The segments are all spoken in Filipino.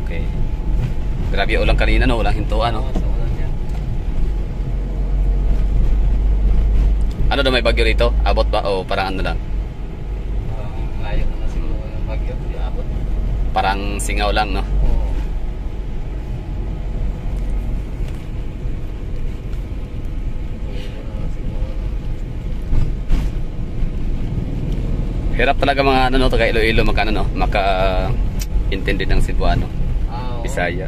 Okay. Grabe yung ulang kanina, no? Ulang hintuan, no? Oo, sa ulan yan. Ano daw may bagyo rito? Abot ba? O parang ano lang? Layo naman siguro yung bagyo. Di abot. Parang singaw lang, no? Oo. Layo naman siguro. Hirap talaga mga ano, no? Taga Iloilo, maka-intindi ng Cebuano. Oo. Bisaya.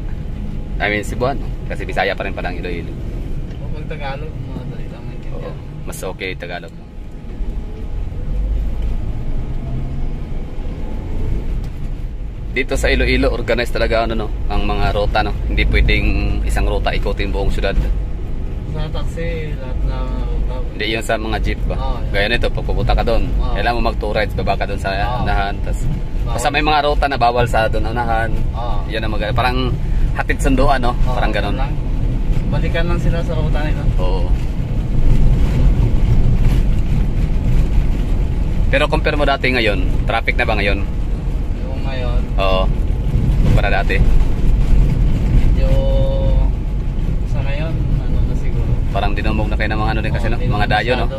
I mean, Cebuano. Kasi Bisaya pa rin palang Iloilo. O pag Tagalog, mga dali lang Oo. maintindihan. Mas okay Tagalog. Dito sa Iloilo, organized talaga ano, no? Ang mga ruta, no? Hindi pwedeng isang ruta ikutin buong syudad. Sa taxi, lahat na ruta. Hindi yun sa mga jeep ba? Oo. Gaya nito, pag pupunta ka doon, Oo. kailangan mo mag 2 rides, baba ka doon sa Oo. unahan. Tas, Bawal. basta may mga ruta na bawal sa doon unahan. Oo. Yan ang parang hatid sunduan, no? Oo, Parang ganun. lang. Balikan lang sila sa ruta nila. Oo. Pero compare mo dati ngayon, traffic na ba ngayon? Yung ngayon, Oo. Kumpara dati. medyo sa ngayon, ano na siguro. Parang dinumog na kayo ng mga ano din kasi, Oo, no? hindi Mga na dayo, no? masyado.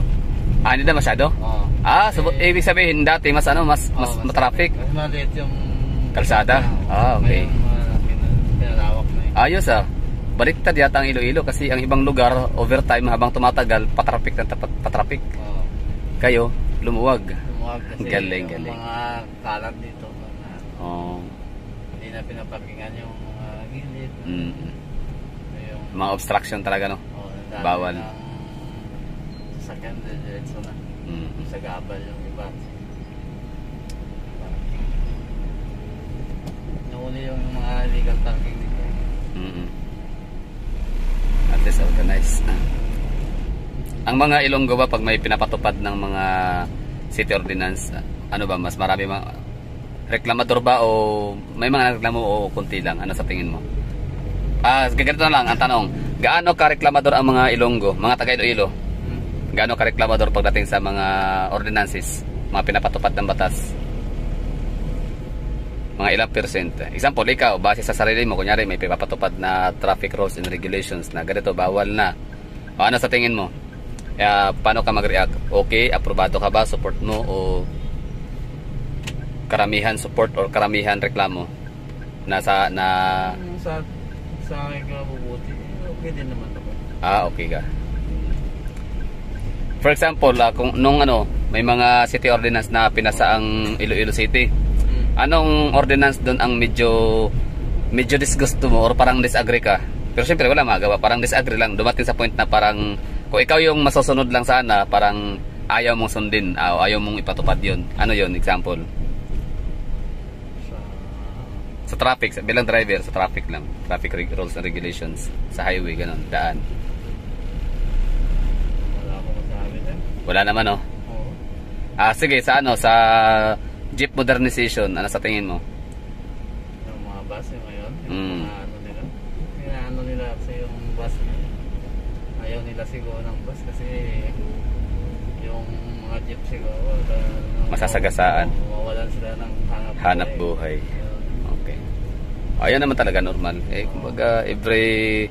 Ah, hindi na masyado? Oo. Ibig sabihin dati mas ano, mas Oo, matraffic. Mas maliit yung Kalsada? Ah, okay. Ngayon, malaki na, pinalawak na yun. Ayos ah. Baliktad yata ang Iloilo kasi ang ibang lugar overtime habang tumatagal patraffic ng patraffic. Oo. Kayo lumuwag. Lumuwag kasi Galing, yung galing. mga kalat dito na Oh. hindi na pinapakingan yung mga gilid. Mm. Yung, Mga obstruction talaga, no? ang dami Bawal. ng sasakyan, diretso na. Mm. Sa gabal yung iba. Nauli yung mga illegal parking dito. Mm. At least organized. Ang mga Ilonggo ba pag may pinapatupad ng mga city ordinance, ano ba mas marami reklamador ba o may mga reklamo o kunti lang? Ano sa tingin mo? Ganito na lang ang tanong. Gaano ka reklamador ang mga Ilonggo, mga taga Iloilo? Gaano ka reklamador pagdating sa mga ordinances, mga pinapatupad ng batas? Mga ilang percent? Example, ikaw, base sa sarili mo, kunyari may pinapatupad na traffic rules and regulations na ganito, bawal na. O ano sa tingin mo? Paano ka mag-react? Okay, aprobado ka ba? Support mo? O karamihan support or karamihan reklamo? Sa akin ka mabubuti, okay din naman ako. Okay ka. For example, kung may mga city ordinance na pinasa ang Iloilo City. Anong ordinance doon ang medyo disgusto mo or parang disagree ka? Pero syempre wala magawa, parang disagree lang. Dumating sa point na parang kung ikaw yung masusunod lang sana, parang ayaw mong sundin, ayaw mong ipatupad yun. Ano yun, example? Sa traffic, bilang driver, sa traffic lang. Traffic rules and regulations. Sa highway, ganun, daan. Wala akong masabi na. Wala naman, no? Oo. Sige, sa jeep modernization, ano sa tingin mo? Yung mga bus yung ngayon, yung Mm. mga ano nila. Ano nila kasi yung bus nila. Ayaw nila siguro ng bus kasi yung mga jeep siguro Masasagasaan. mawawalan sila ng Hanap buhay. Okay. Ayan naman talaga normal. Kumbaga, every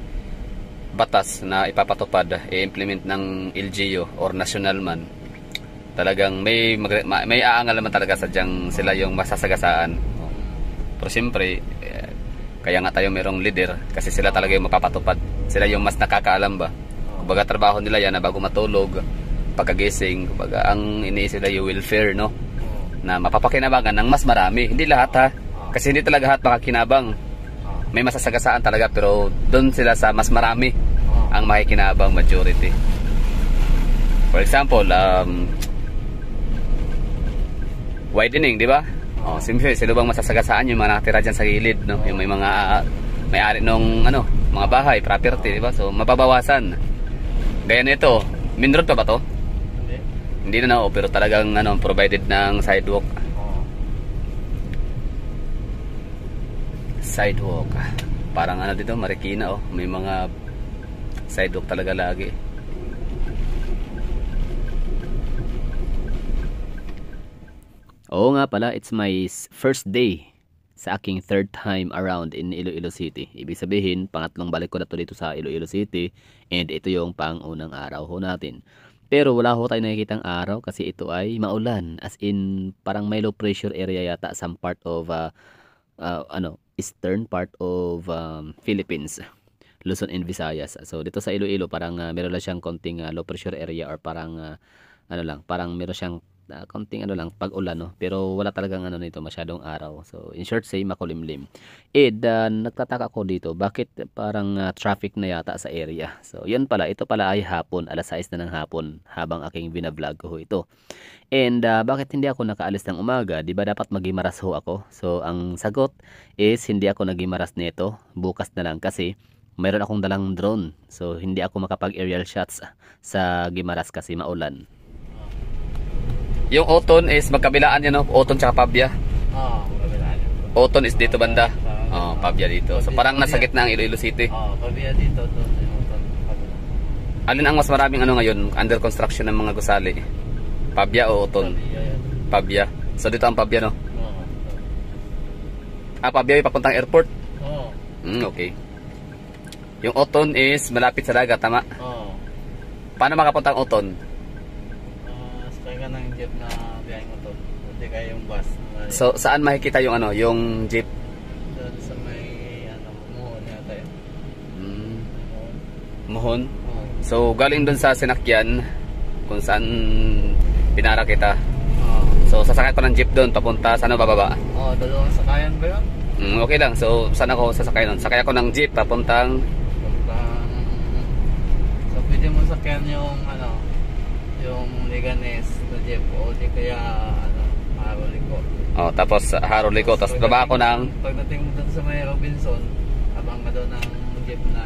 batas na ipapatupad, i-implement ng LGU or national man, talagang may aangal naman talaga sadyang sila yung masasagasaan. Pero siyempre, kaya nga tayo mayroong leader kasi sila talaga yung mapapatupad. Sila yung mas nakakaalam ba. Kumbaga trabaho nila yan na bago matulog, pagkagising, kumbaga ang iniisip nila yung welfare, no? Na mapapakinabangan ng mas marami. Hindi lahat ha. Kasi hindi talaga lahat makakinabang. May masasagasaan talaga pero doon sila sa mas marami ang makikinabang majority. For example, widening, di ba? Siyempre, sino bang masasagasaan yung mga nakatira dyan sa gilid, no? Yung may mga may-ari nung mga bahay, property, di ba? So, mababawasan. Gaya nito, main road pa ba to? Hindi na pero talagang provided ng sidewalk. Sidewalk. Parang dito, Marikina, may mga sidewalk talaga lagi. Oo nga pala, it's my first day sa aking third time around in Iloilo City. Ibig sabihin, pangatlong balik ko na to dito sa Iloilo City, and ito yung pang-unang araw ho natin. Pero wala ho tayo nakikitang araw kasi ito ay maulan, as in parang may low pressure area yata some part of eastern part of Philippines, Luzon and Visayas. So dito sa Iloilo parang meron lang siyang konting low pressure area, or parang parang meron siyang konting pag-ulan, no? Pero wala talagang nito, masyadong araw. So in short say, makulimlim. Nagtataka ko dito, bakit parang traffic na yata sa area. So yan pala, ito pala ay hapon, alas 6 na ng hapon habang aking binablog ko ito. And bakit hindi ako nakaalis ng umaga? Di ba dapat magimaras ho ako? So ang sagot is hindi ako nagimaras nito, bukas na lang, kasi mayroon akong dalang drone. So hindi ako makapag aerial shots sa Gimaras kasi maulan. Yung Oton is magkabilaan yan, no? Oton tsaka Pabia. Magkabilaan. Oton is dito banda. Pabia dito. So parang nasa gitna ng Iloilo City. Pabia dito, doon yung Oton. Alin ang mas maraming ngayon under construction ng mga gusali? Pabia o Oton? Pabia. So dito ang Pabia, no? Pabia yung papuntang airport? Okay. Yung Oton is malapit sa dagat, tama? Paano makapunta ang Oton? Sakay ka ng jeep na biyaheng Oton. Hindi kaya yung bus. So saan makikita yung yung jeep? Doon sa may Muhon yata yun. Muhon? So galing doon sa sinakyan kung saan pinara kita. So sasakay ko ng jeep doon papunta, saan bababa? Dalawang sakayan ba yun? Okay lang. So saan ako sasakay nun? Sakay ako ng jeep papuntang so pwede mo sakyan yung Liganes na jeep, o di kaya Haroliko. Tapos Haroliko, tapos baba ako ng pagdating mo doon sa may Robinson, abang ka doon ng jeep na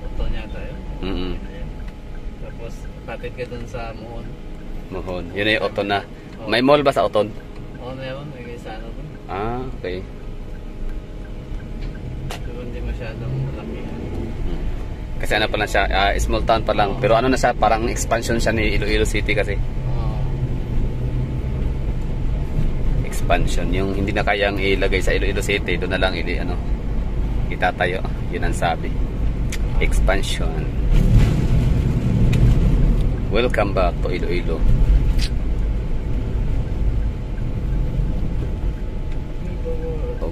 Oton yata yun. Tapos patid ka doon sa Muhon. Yun ay Oton na. May mall ba sa Oton? Meron, may isa doon. Okay. Pero hindi masyadong malaki. Kasi pa lang siya, small town pa lang. Pero na siya, parang expansion siya ni Iloilo City kasi. Expansion, yung hindi na kayang ilagay sa Iloilo City, doon na lang itatayo. Yun ang sabi. Expansion. Welcome back to Iloilo.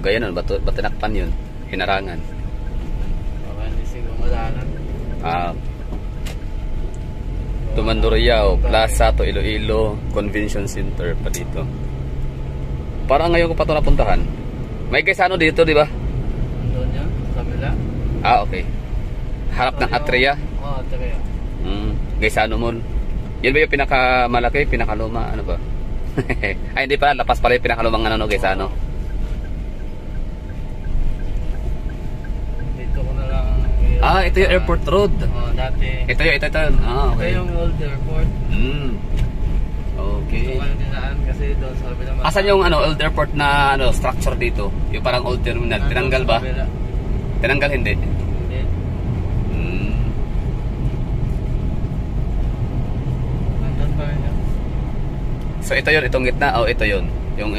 Gaya nun, ba't tinakpan yun? Hinarangan. Hindi siguro malalan. Tumandurriao, Plaza to Iloilo Convention Center pa dito. Parang ngayon ko pa ito napuntahan. May Gaisano dito, di ba? Doon yan, kabila. Okay. Harap ng Atria? Atria. Gaisano Mall. Yan ba yung pinakamalaki, pinakaluma? Ano ba? Ay, hindi pala. Lapas pala yung pinakalumang Gaisano. Ito yung airport road. Dati. Ito. Okay. Ito yung old airport. Okay. Ito kayo dinaan kasi doon sa kabila. Asan yung old airport na structure dito? Yung parang old terminal. Tinanggal ba? Tinanggal hindi? Hindi. Nandun pa rin yan. So ito yun, itong gitna. Ito yun. Yung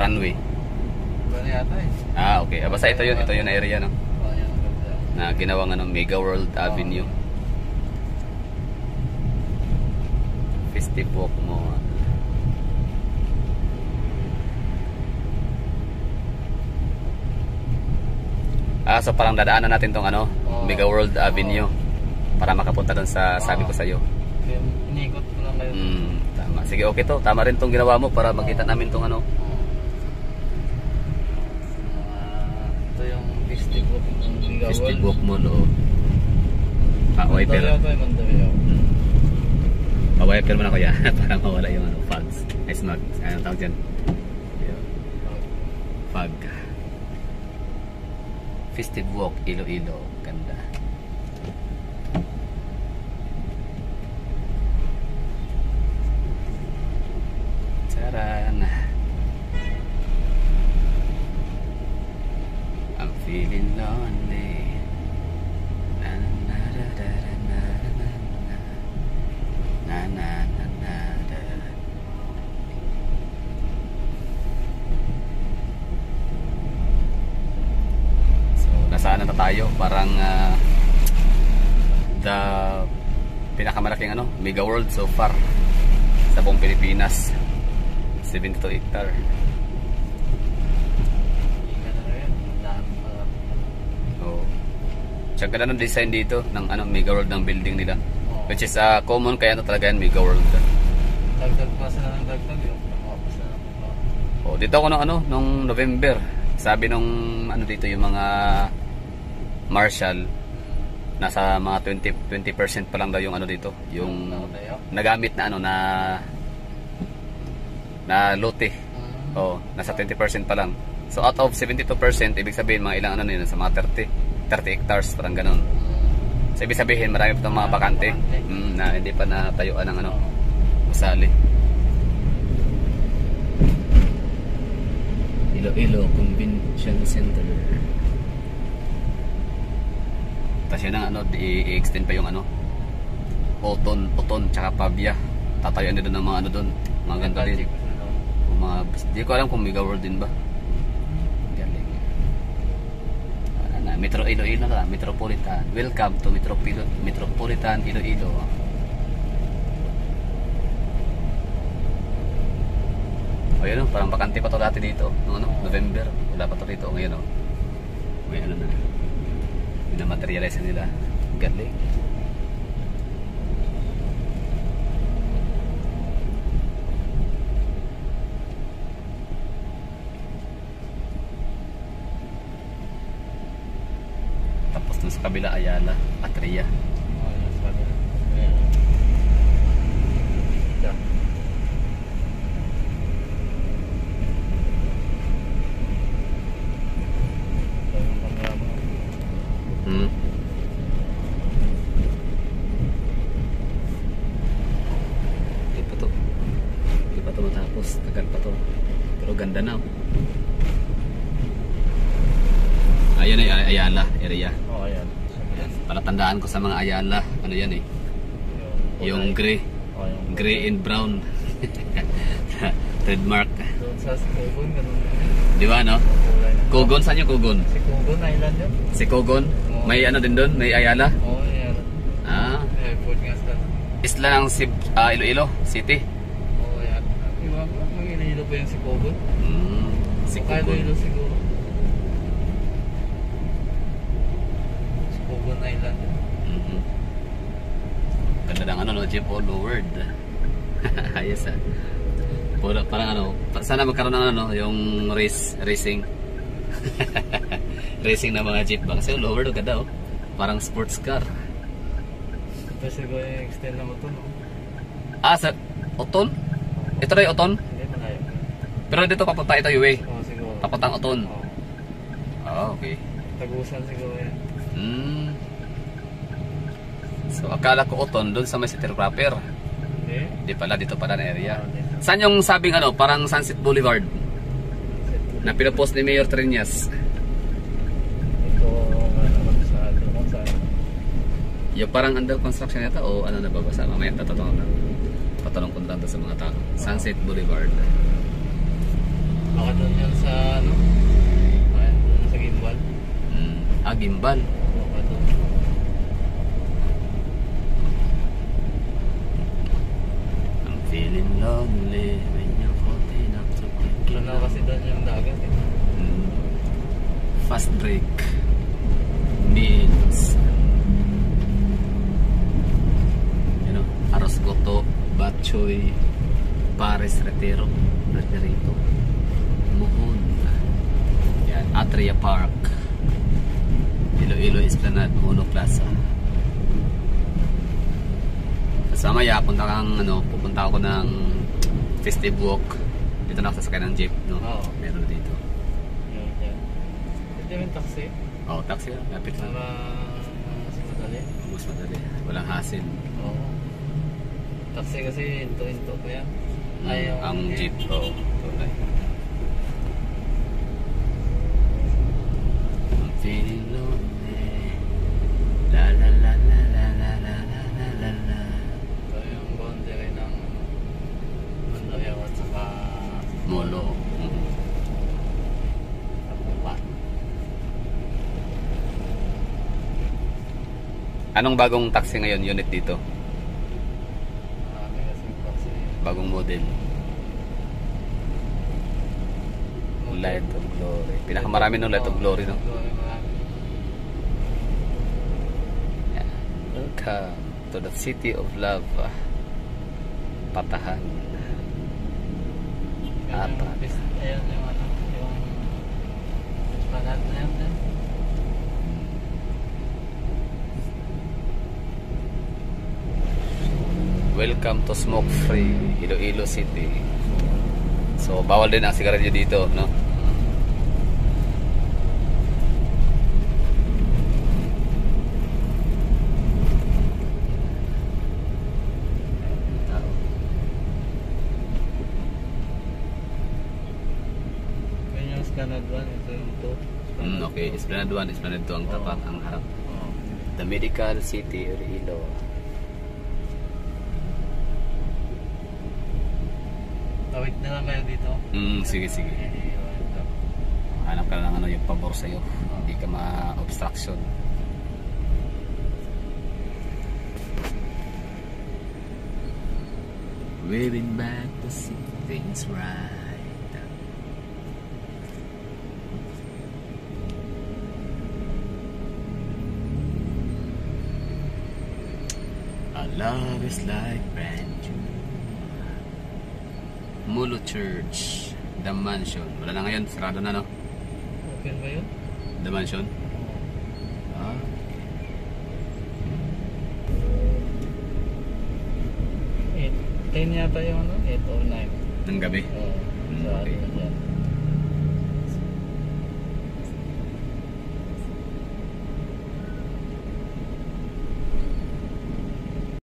runway. Ito na yata Okay. Basta ito yun na area, no? Na ginawang Mega World Avenue. Festive walk mo. So parang dadaanan natin tong Mega World Avenue para makapunta doon sa sabi ko sa iyo. Inikot ko lang kayo. Tama. Sige, okay to. Tama rin tong ginawa mo para makita namin tong Ito yung festive walk. Festive walk mo, no? Wiper. Wiper mo na kuya para mawala yung fogs. Ay, smog. Anong tawag dyan? Fog. Festive walk, Iloilo. Ganda. Charan. I'm feeling lonely. Na na na na na na na na na na. tayo. Parang the pinakamalaking mega world so far sa buong Pilipinas. 72 hectare. Oh. Tsaka ganda ng design dito ng mega world ng building nila. Which is common kaya talaga yan, mega world. Dagdag pa sila ng dagdag yung oh, dito ako nung November. Sabi nung dito yung mga marshal, nasa mga 20% pa lang daw yung dito, yung nagamit na na lote. Oh, nasa 20% pa lang. So out of 72%, ibig sabihin mga ilang nasa mga 30 hectares, parang ganun. So ibig sabihin marami pa itong mga bakante na hindi pa natayuan ng usali. Iloilo Convention Center. Tapos yun ang i-extend pa yung Oton tsaka Pavia. Tatayuan nila ng mga doon, mga ganda din. Di ko alam kung mega world din ba. Galing. Metro Iloilo na, Metropolitan. Welcome to Metropolitan Iloilo. O yun, parang bakante pa to dati dito noong November. Wala pa to dito ngayon. May na minamaterialize nila. Galing. Tapos dun sa kabila Ayala, Atria. Di pa to matapos, tagal pa to. Pero ganda na. Ayan ay Ayala area. Oh, ayan. Palatandaan ko sa mga Ayala, yan yung gray. Oh, yung gray and brown. Trademark. doon sa Kugon, ganun. Di ba Kugon, saan yung Kugon? Si Kugon Island yun. Si Kugon? May din doon? May Ayala? Oo, ayan. May airport nga sa isla ng Iloilo City. Oo, ayan. Iba ba? Mag-Iloilo ba yung si Kugon? Si Kugon. Iloilo siguro. Si Kugon Island yun. Ganda ng jeep all lowered. Ayos parang sana magkaroon ng yung racing. Racing na mga jeep ba? Kasi lowered ganda parang sports car. Ito siguro yung extend na mo ito, no? Sa Oton? Ito na yung Oton? Hindi, malayo. Pero dito papunta ito yung way. Oo, siguro. Papuntang Oton. Oo. Okay. Tagusan siguro yan. So akala ko Oton doon sa may city proper. Hindi pala, dito pala na area. Saan yung sabing parang Sunset Boulevard na pinapost ni Mayor Triñas? Ito sa doon sa Yung parang under construction yata o nababasa? Mamaya patanong ko na lang sa mga tao. Sunset Boulevard. baka doon yan sa ayan, doon sa Gimbal. Gimbal. Baka doon. I'm feeling lonely when you're holding up to Doon na kasi doon yung dagat Fast break means Aros Goto, Batchoy, Pares Reterito, Muhon, yan, Atria Park, Iloilo Esplanade, Mono Plaza. Sa maya pupunta ako ng festive walk. Dito na ako sasakay ng jeep, meron dito. Hindi yung taxi? Taxi lapit lang. Mas madali? Mas madali, walang hassle. Taxi kasi into ko yan. Ang jeep, tunay. I'm feeling lonely. La la la la la la la la la la. Ito yung boundary ng Mandayaw at saka Molo. Tapupan. Anong bagong taxi ngayon, unit dito? Marami kasi kasi Bagong model. Light of Glory. Pinakamarami ng Light of Glory, no? Marami. Yan. Welcome to the City of Love. Patahan. Apat. Ayan yung ano, yung esplanade na yan. Welcome to Smoke Free, Iloilo City. So, bawal din ang sigarilyo dito, no? Yan yung esplanade 1, ito yung 2. Okay, Esplanade 1, Esplanade 2 ang tapat, ang harap. Oo. The Medical City, Iloilo. Tawid na lang kayo dito. Sige, sige. Hanap ka lang ano yung pabor sa'yo. Hindi ka ma-obstruction. Waving back to see things right. Our love is like brand new. Mulo Church, The Mansion. Wala na ngayon, sarado na, no? Open ba yun? The Mansion. Ah. 10 yata yung ano? 8 or 9. Ng gabi. Oo. Sa Okay. ano yan.